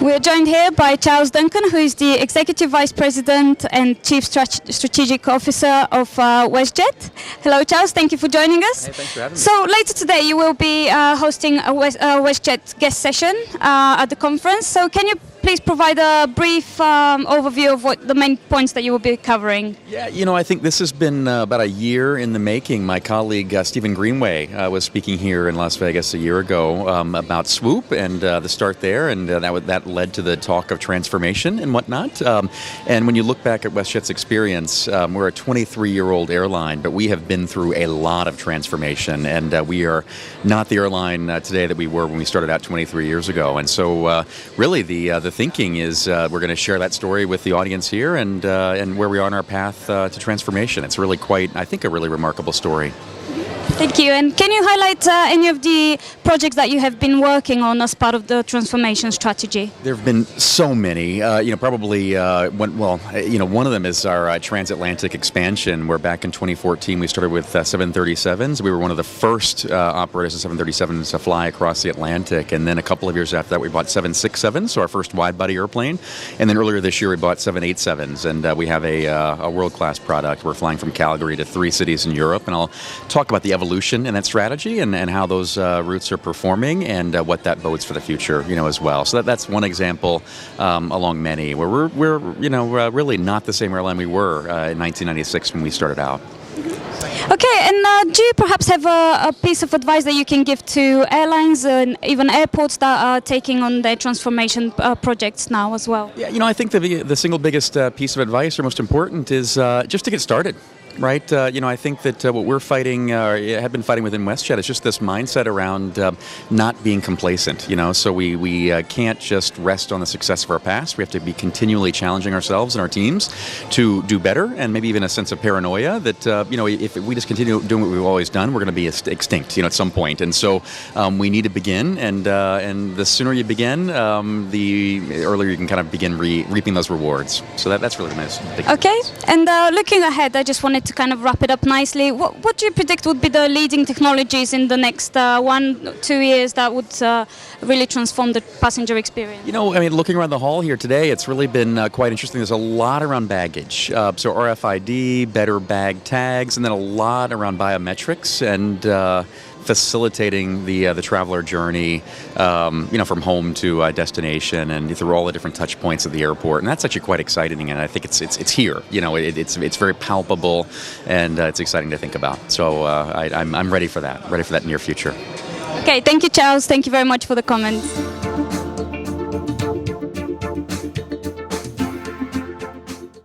We're joined here by Charles Duncan, who is the Executive Vice President and Chief Strategic Officer of WestJet. Hello, Charles. Thank you for joining us. Hey, thanks for having me. So later today, you will be hosting a WestJet guest session at the conference. So can you please provide a brief overview of what the main points that you will be covering? Yeah, I think this has been about a year in the making. My colleague Stephen Greenway was speaking here in Las Vegas a year ago about Swoop and the start there, and that led to the talk of transformation and whatnot. And when you look back at WestJet's experience, we're a 23-year-old airline, but we have been through a lot of transformation, and we are not the airline today that we were when we started out 23 years ago. And so really the thinking is we're going to share that story with the audience here and where we are on our path to transformation. It's really quite, I think, a really remarkable story. Thank you. And can you highlight any of the projects that you have been working on as part of the transformation strategy? There have been so many. Probably one of them is our transatlantic expansion, where back in 2014 we started with 737s. We were one of the first operators of 737s to fly across the Atlantic, and then a couple of years after that we bought 767s, so our first wide-body airplane. And then earlier this year we bought 787s, and we have a world-class product. We're flying from Calgary to 3 cities in Europe, and I'll talk about the evolution in that strategy and how those routes are performing and what that bodes for the future, as well. So that's one example along many where we're really not the same airline we were in 1996 when we started out. Okay, and do you perhaps have a piece of advice that you can give to airlines and even airports that are taking on their transformation projects now as well? Yeah, I think the single biggest piece of advice or most important is just to get started. Right, I think that what we're fighting, have been fighting within WestJet, is just this mindset around not being complacent. So we can't just rest on the success of our past. We have to be continually challenging ourselves and our teams to do better, and maybe even a sense of paranoia that if we just continue doing what we've always done, we're going to be extinct, at some point. And so we need to begin, and the sooner you begin, the earlier you can kind of begin reaping those rewards. So that's really the most big. Okay, and looking ahead, I just wanted to kind of wrap it up nicely. What do you predict would be the leading technologies in the next 1-2 years that would really transform the passenger experience? Looking around the hall here today, it's really been quite interesting. There's a lot around baggage. So RFID, better bag tags, and then a lot around biometrics and facilitating the traveler journey, from home to destination and through all the different touch points of the airport, and that's actually quite exciting. And I think it's here. It's very palpable, and it's exciting to think about. So I'm ready for that. Ready for that near future. Okay, thank you, Charles. Thank you very much for the comments.